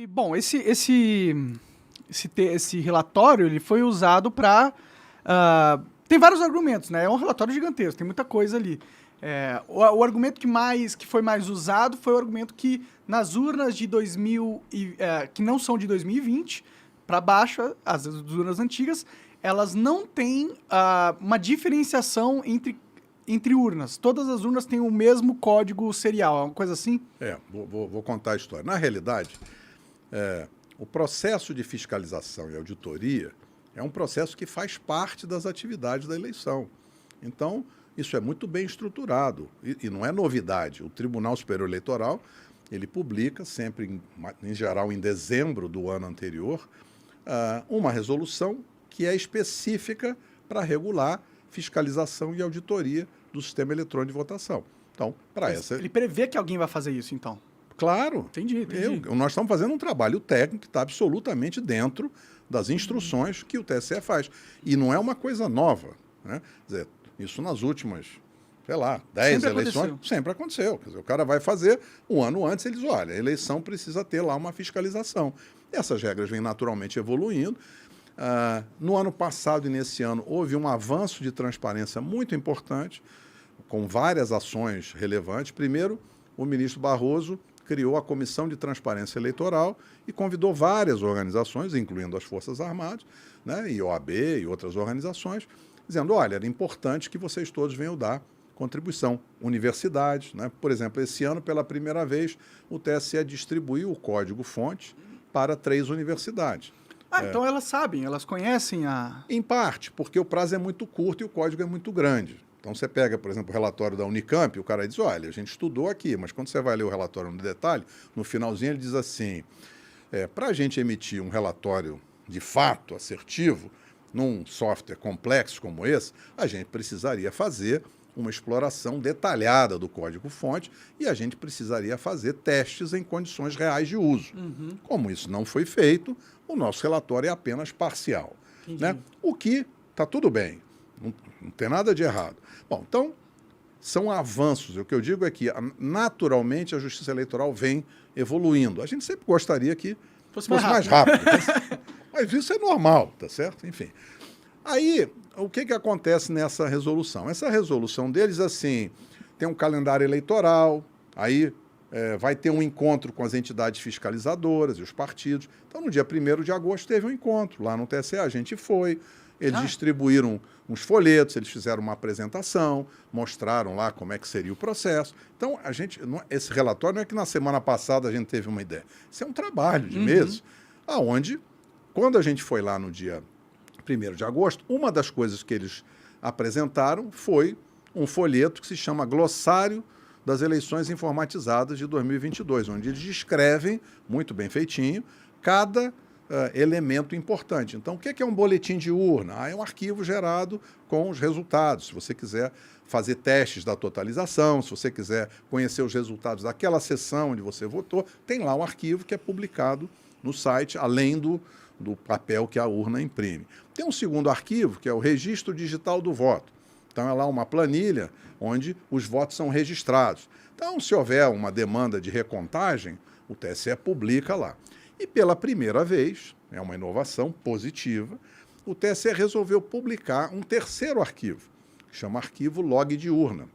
Bom, esse relatório ele foi usado para... tem vários argumentos, né? É um relatório gigantesco, tem muita coisa ali. O argumento que foi mais usado foi o argumento que nas urnas de 2000, que não são de 2020, para baixo, as urnas antigas, elas não têm uma diferenciação entre urnas. Todas as urnas têm o mesmo código serial, é uma coisa assim? Vou contar a história. Na realidade, o processo de fiscalização e auditoria é um processo que faz parte das atividades da eleição. Então, isso é muito bem estruturado e não é novidade. O Tribunal Superior Eleitoral, ele publica sempre, em geral, em dezembro do ano anterior, uma resolução que é específica para regular fiscalização e auditoria do sistema eletrônico de votação. Então, para essa... Ele prevê que alguém vai fazer isso, então? Claro. Entendi. Nós estamos fazendo um trabalho técnico que está absolutamente dentro das instruções que o TSE faz. E não é uma coisa nova, né? Quer dizer, isso nas últimas, 10 eleições, sempre aconteceu. Quer dizer, o cara vai fazer, um ano antes, ele diz, olha, a eleição precisa ter lá uma fiscalização. Essas regras vêm naturalmente evoluindo. No ano passado e nesse ano houve um avanço de transparência muito importante, com várias ações relevantes. Primeiro, o ministro Barroso criou a Comissão de Transparência Eleitoral e convidou várias organizações, incluindo as Forças Armadas, né, e OAB e outras organizações, dizendo, olha, era importante que vocês todos venham dar contribuição. Universidades, né? Por exemplo, esse ano, pela primeira vez, o TSE distribuiu o código-fonte para 3 universidades. Então elas sabem, elas conhecem a... Em parte, porque o prazo é muito curto e o código é muito grande. Então você pega, por exemplo, o relatório da Unicamp, o cara diz, olha, a gente estudou aqui, mas quando você vai ler o relatório no detalhe, no finalzinho ele diz assim, para a gente emitir um relatório de fato assertivo, num software complexo como esse, a gente precisaria fazer uma exploração detalhada do código-fonte e a gente precisaria fazer testes em condições reais de uso. Como isso não foi feito, o nosso relatório é apenas parcial. Né? O que está tudo bem, não tem nada de errado. Bom, então, são avanços. O que eu digo é que, naturalmente, a Justiça Eleitoral vem evoluindo. A gente sempre gostaria que fosse mais rápido. Mas isso é normal, tá certo? Enfim. Aí, o que acontece nessa resolução? Essa resolução deles, assim, tem um calendário eleitoral, aí vai ter um encontro com as entidades fiscalizadoras e os partidos. Então, no dia 1º de agosto, teve um encontro lá no TSE, a gente foi, eles distribuíram uns folhetos, eles fizeram uma apresentação, mostraram lá como é que seria o processo. Então, esse relatório não é que na semana passada a gente teve uma ideia. Isso é um trabalho de meses, aonde, quando a gente foi lá no dia 1º de agosto, uma das coisas que eles apresentaram foi um folheto que se chama Glossário das Eleições Informatizadas de 2022, onde eles descrevem, muito bem feitinho, cada elemento importante. Então, o que é um boletim de urna? É um arquivo gerado com os resultados. Se você quiser fazer testes da totalização, se você quiser conhecer os resultados daquela sessão onde você votou, tem lá um arquivo que é publicado no site, além do papel que a urna imprime. Tem um segundo arquivo, que é o registro digital do voto. Então, é lá uma planilha onde os votos são registrados. Então, se houver uma demanda de recontagem, o TSE publica lá. E pela primeira vez, é uma inovação positiva, o TSE resolveu publicar um terceiro arquivo, que chama arquivo log de urna,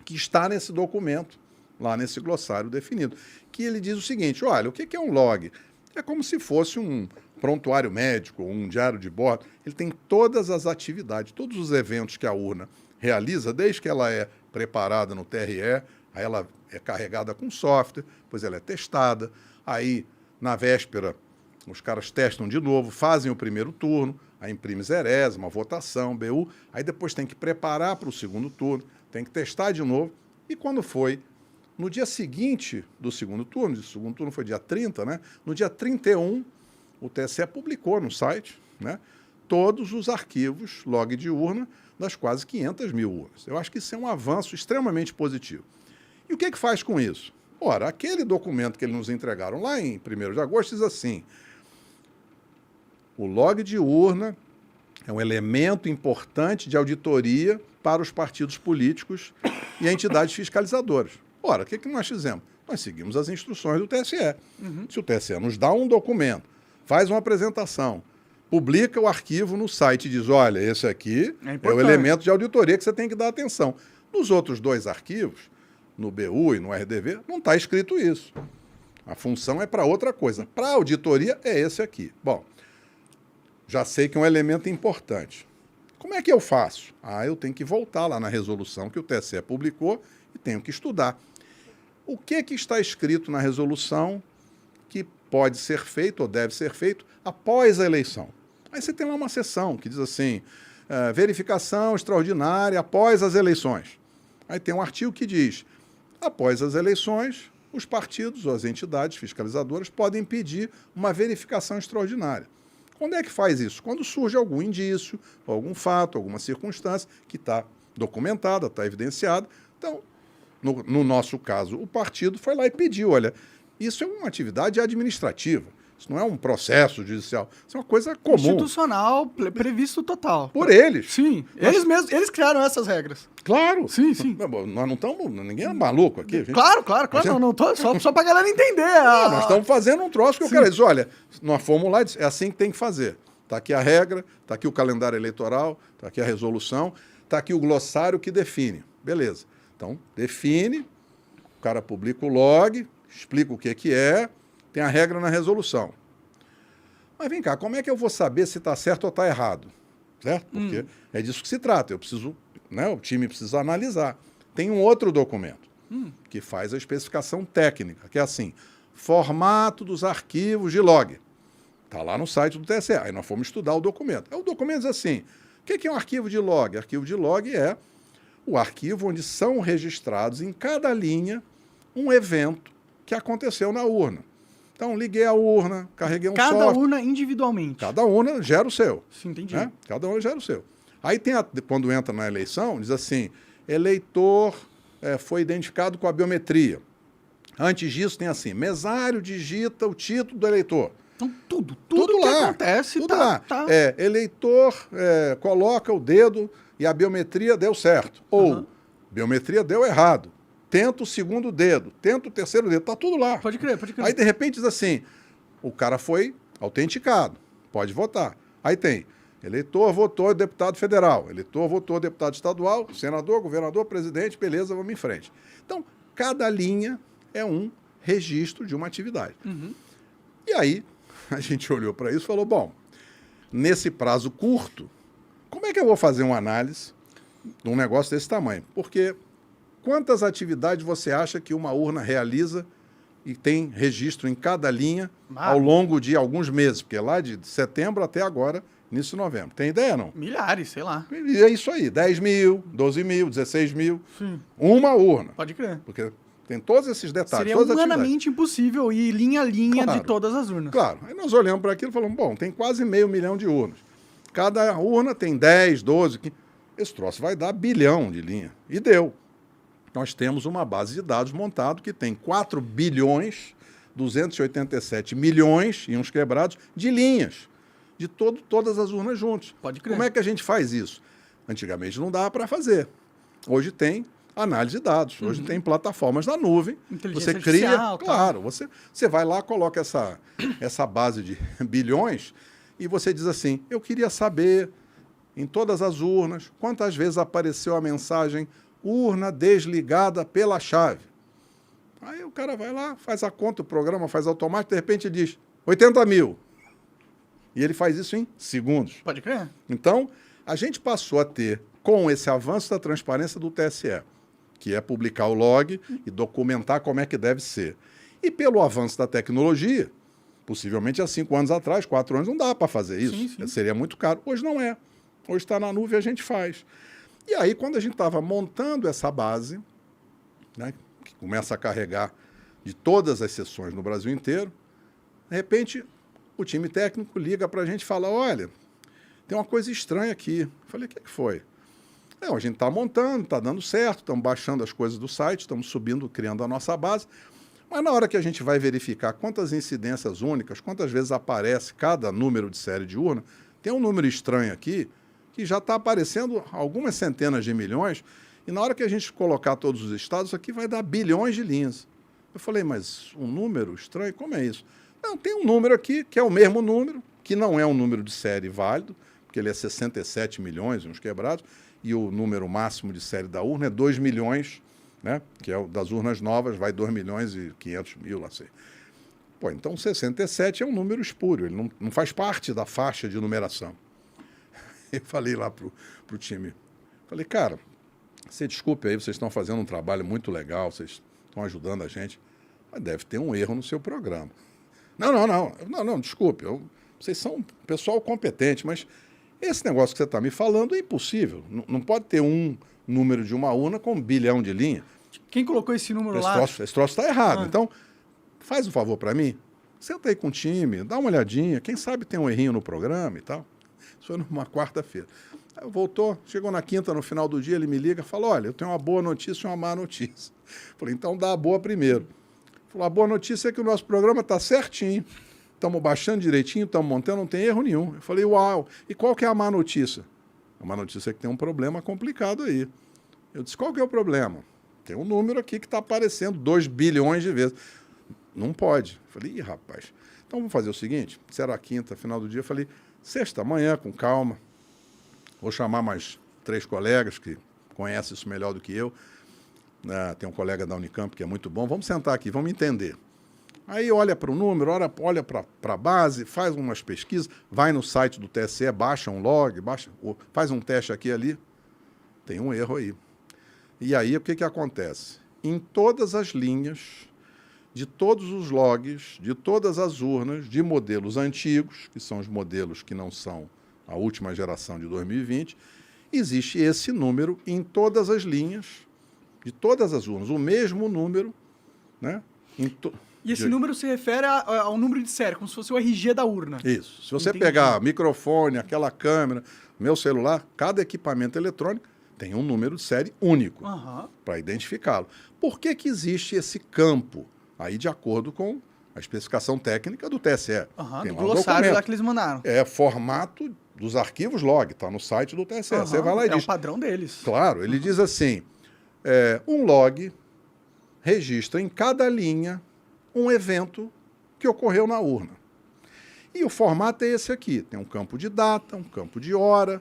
que está nesse documento, lá nesse glossário definido, que ele diz o seguinte, olha, o que é um log? É como se fosse um prontuário médico, um diário de bordo. Ele tem todas as atividades, todos os eventos que a urna realiza, desde que ela é preparada no TRE, aí ela é carregada com software, depois ela é testada, aí na véspera os caras testam de novo, fazem o primeiro turno, aí imprime zerésima, votação, BU, aí depois tem que preparar para o segundo turno, tem que testar de novo, e quando foi no dia seguinte do segundo turno, o segundo turno foi dia 30, né? No dia 31, o TSE publicou no site, né, todos os arquivos log de urna das quase 500 mil urnas. Eu acho que isso é um avanço extremamente positivo. E o que faz com isso? Ora, aquele documento que eles nos entregaram lá em 1º de agosto diz assim, o log de urna é um elemento importante de auditoria para os partidos políticos e entidades fiscalizadoras. Ora, o que nós fizemos? Nós seguimos as instruções do TSE. Se o TSE nos dá um documento, faz uma apresentação, publica o arquivo no site e diz, olha, esse aqui é o elemento de auditoria que você tem que dar atenção. Nos outros 2 arquivos, no BU e no RDV, não está escrito isso. A função é para outra coisa. Para a auditoria é esse aqui. Bom, já sei que é um elemento importante. Como é que eu faço? Eu tenho que voltar lá na resolução que o TSE publicou e tenho que estudar. O que está escrito na resolução que pode ser feito ou deve ser feito após a eleição? Aí você tem lá uma seção que diz assim, verificação extraordinária após as eleições. Aí tem um artigo que diz, após as eleições, os partidos ou as entidades fiscalizadoras podem pedir uma verificação extraordinária. Quando é que faz isso? Quando surge algum indício, algum fato, alguma circunstância que está documentada, está evidenciada. Então, no nosso caso, o partido foi lá e pediu, olha, isso é uma atividade administrativa, isso não é um processo judicial, isso é uma coisa comum. Institucional, previsto total. Por eles. Sim, eles mesmos, eles criaram essas regras. Claro. Sim, sim. Nós não estamos, ninguém é maluco aqui. Gente... Claro, não tô, só pra galera entender. Nós estamos fazendo um troço que eu quero dizer, olha, nós fomos lá e disse, é assim que tem que fazer. Está aqui a regra, está aqui o calendário eleitoral, está aqui a resolução, está aqui o glossário que define. Beleza. Então, define, o cara publica o log, explica o que é, tem a regra na resolução. Mas vem cá, como é que eu vou saber se está certo ou está errado? Certo? Porque é disso que se trata. Eu preciso, né, o time precisa analisar. Tem um outro documento que faz a especificação técnica, que é assim, formato dos arquivos de log. Está lá no site do TSE. Aí nós fomos estudar o documento. Aí o documento diz assim, o que é um arquivo de log? Arquivo de log é o arquivo onde são registrados em cada linha um evento que aconteceu na urna. Então, liguei a urna, carreguei um software. Cada urna individualmente. Cada urna gera o seu. Sim, entendi. Né? Cada urna gera o seu. Aí, quando entra na eleição, diz assim, eleitor foi identificado com a biometria. Antes disso, tem assim, mesário digita o título do eleitor. Então, tudo que lá, acontece tudo lá. Eleitor coloca o dedo e a biometria deu certo. Ou, biometria deu errado. Tenta o segundo dedo, tenta o terceiro dedo, está tudo lá. Pode crer. Aí, de repente, diz assim, o cara foi autenticado, pode votar. Aí tem, eleitor votou deputado federal, eleitor votou deputado estadual, senador, governador, presidente, beleza, vamos em frente. Então, cada linha é um registro de uma atividade. E aí, a gente olhou para isso e falou, bom, nesse prazo curto, como é que eu vou fazer uma análise de um negócio desse tamanho? Porque quantas atividades você acha que uma urna realiza e tem registro em cada linha ao longo de alguns meses? Porque lá de setembro até agora, início de novembro. Tem ideia, não? Milhares, sei lá. E é isso aí, 10 mil, 12 mil, 16 mil. Sim. Uma urna. Pode crer. Porque tem todos esses detalhes. Seria humanamente impossível ir linha a linha de todas as urnas. Claro. Aí nós olhamos para aquilo e falamos, bom, tem quase 500 mil de urnas. Cada urna tem 10, 12, 15. Esse troço vai dar bilhão de linha. E deu. Nós temos uma base de dados montada que tem 4 bilhões, 287 milhões, e uns quebrados, de linhas. De todas as urnas juntas. Pode crer. Como é que a gente faz isso? Antigamente não dava para fazer. Hoje tem análise de dados. Hoje tem plataformas na nuvem. Inteligência você cria, artificial, claro, você vai lá, coloca essa base de bilhões e você diz assim, eu queria saber em todas as urnas quantas vezes apareceu a mensagem urna desligada pela chave. Aí o cara vai lá, faz a conta, o programa faz automático, de repente diz 80 mil. E ele faz isso em segundos. Pode crer. Então, a gente passou a ter, com esse avanço da transparência do TSE, que é publicar o log e documentar como é que deve ser. E pelo avanço da tecnologia, possivelmente há 5 anos atrás, 4 anos, não dá para fazer isso. Sim. Seria muito caro. Hoje não é. Hoje está na nuvem e a gente faz. E aí, quando a gente estava montando essa base, né, que começa a carregar de todas as sessões no Brasil inteiro, de repente, o time técnico liga para a gente e fala, olha, tem uma coisa estranha aqui. Eu falei, o que foi? A gente está montando, está dando certo, estamos baixando as coisas do site, estamos subindo, criando a nossa base, mas na hora que a gente vai verificar quantas incidências únicas, quantas vezes aparece cada número de série de urna, tem um número estranho aqui, que já está aparecendo algumas centenas de milhões, e na hora que a gente colocar todos os estados, aqui vai dar bilhões de linhas. Eu falei, mas um número estranho, como é isso? Não, tem um número aqui, que é o mesmo número, que não é um número de série válido, porque ele é 67 milhões, uns quebrados, e o número máximo de série da urna é 2 milhões, né? Que é o das urnas novas, vai 2 milhões e 500 mil, lá sei. Pô, então 67 é um número espúrio, ele não faz parte da faixa de numeração. Eu falei lá pro time, falei, cara, você desculpe aí, vocês estão fazendo um trabalho muito legal, vocês estão ajudando a gente, mas deve ter um erro no seu programa. Não, desculpe, vocês são um pessoal competente, mas esse negócio que você está me falando é impossível. Não pode ter um número de uma urna com 1 bilhão de linha. Quem colocou esse número lá? Esse troço está errado. Então, faz um favor para mim, senta aí com o time, dá uma olhadinha, quem sabe tem um errinho no programa e tal. Isso foi numa quarta-feira. Voltou, chegou na quinta, no final do dia, ele me liga e fala, olha, eu tenho uma boa notícia e uma má notícia. Falei, então dá a boa primeiro. Falou, a boa notícia é que o nosso programa está certinho, estamos baixando direitinho, estamos montando, não tem erro nenhum. Eu falei, uau, e qual que é a má notícia? A má notícia é que tem um problema complicado aí. Eu disse, qual que é o problema? Tem um número aqui que está aparecendo 2 bilhões de vezes. Não pode. Eu falei, ih, rapaz, então vamos fazer o seguinte, se era a quinta, final do dia, eu falei, sexta, amanhã, com calma, vou chamar mais 3 colegas que conhecem isso melhor do que eu. Tem um colega da Unicamp que é muito bom. Vamos sentar aqui, vamos entender. Aí olha para o número, olha para a base, faz umas pesquisas, vai no site do TSE, baixa um log, faz um teste aqui e ali. Tem um erro aí. E aí o que acontece? Em todas as linhas, de todos os logs, de todas as urnas, de modelos antigos, que são os modelos que não são a última geração de 2020, existe esse número em todas as linhas, de todas as urnas, o mesmo número, né? E esse número se refere ao número de série, como se fosse o RG da urna. Isso. Se você pegar microfone, aquela câmera, meu celular, cada equipamento eletrônico tem um número de série único para identificá-lo. Por que existe esse campo? Aí, de acordo com a especificação técnica do TSE. Tem do glossário lá que eles mandaram. É formato dos arquivos log, está no site do TSE. Você vai lá e diz... É o padrão deles. Claro, ele diz assim, um log registra em cada linha um evento que ocorreu na urna. E o formato é esse aqui. Tem um campo de data, um campo de hora,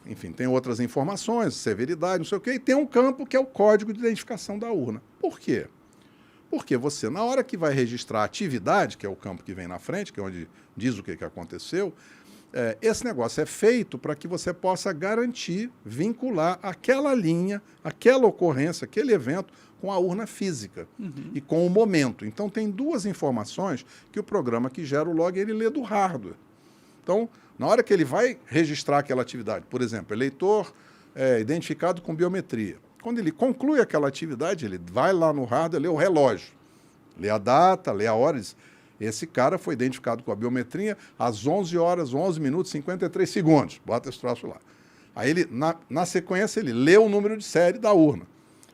enfim, tem outras informações, severidade, não sei o quê, e tem um campo que é o código de identificação da urna. Por quê? Porque você, na hora que vai registrar a atividade, que é o campo que vem na frente, que é onde diz o que aconteceu, esse negócio é feito para que você possa garantir, vincular aquela linha, aquela ocorrência, aquele evento com a urna física e com o momento. Então, tem 2 informações que o programa que gera o log, ele lê do hardware. Então, na hora que ele vai registrar aquela atividade, por exemplo, eleitor identificado com biometria. Quando ele conclui aquela atividade, ele vai lá no hardware, lê o relógio, lê a data, lê a hora, diz, esse cara foi identificado com a biometria às 11 horas, 11 minutos, 53 segundos. Bota esse troço lá. Aí, ele, na sequência, ele lê o número de série da urna.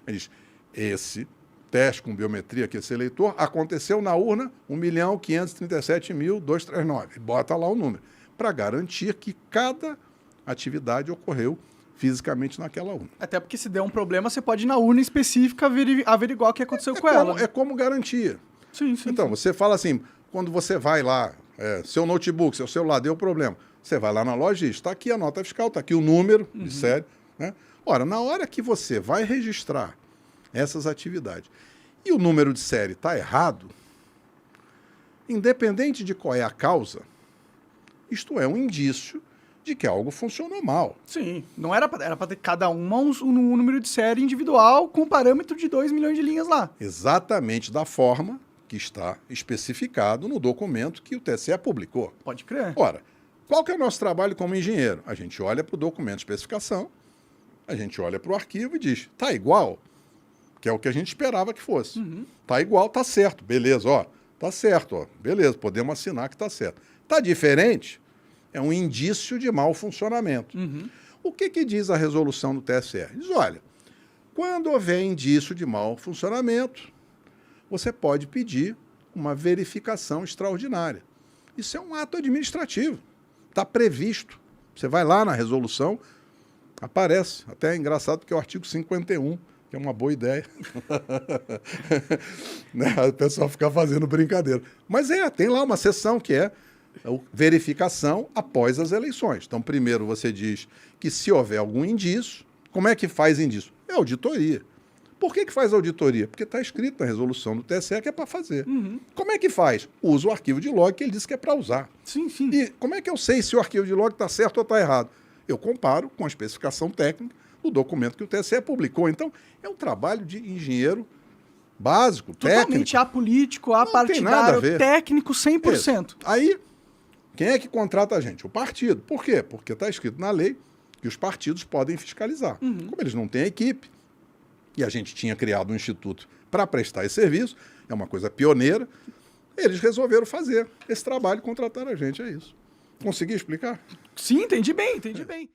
Ele diz, esse teste com biometria que esse eleitor aconteceu na urna 1.537.239. Bota lá o número, para garantir que cada atividade ocorreu fisicamente naquela urna. Até porque se der um problema, você pode ir na urna específica averiguar o que aconteceu com ela. É como garantia. Sim. Então, você fala assim, quando você vai lá, seu notebook, seu celular deu problema, você vai lá na loja e diz, está aqui a nota fiscal, está aqui o número de série. Né? Ora, na hora que você vai registrar essas atividades e o número de série está errado, independente de qual é a causa, isto é um indício de que algo funcionou mal. Sim, não era para ter cada uma um número de série individual com parâmetro de 2 milhões de linhas lá. Exatamente da forma que está especificado no documento que o TSE publicou. Pode crer. Ora, qual que é o nosso trabalho como engenheiro? A gente olha para o documento de especificação, a gente olha para o arquivo e diz, tá igual, que é o que a gente esperava que fosse. Tá igual, tá certo, beleza, ó, tá certo, ó, beleza, podemos assinar que tá certo. Tá diferente, é um indício de mau funcionamento. O que diz a resolução do TSE? Diz, olha, quando houver indício de mau funcionamento, você pode pedir uma verificação extraordinária. Isso é um ato administrativo, está previsto. Você vai lá na resolução, aparece, até é engraçado porque é o artigo 51 Que é uma boa ideia. Né? O pessoal fica fazendo brincadeira. Mas tem lá uma seção que é verificação após as eleições. Então, primeiro você diz que se houver algum indício, como é que faz indício? É auditoria. Por que faz auditoria? Porque está escrito na resolução do TSE que é para fazer. Como é que faz? Usa o arquivo de log que ele disse que é para usar. Sim, sim. E como é que eu sei se o arquivo de log está certo ou está errado? Eu comparo com a especificação técnica do documento que o TSE publicou. Então, é um trabalho de engenheiro básico, Totalmente técnico. apolítico, Não tem nada a apartidário, ver. técnico 100%. Isso. Aí, quem é que contrata a gente? O partido. Por quê? Porque está escrito na lei que os partidos podem fiscalizar. Como eles não têm equipe, e a gente tinha criado um instituto para prestar esse serviço, é uma coisa pioneira, eles resolveram fazer esse trabalho e contratar a gente, é isso. Consegui explicar? Sim, entendi bem, entendi bem.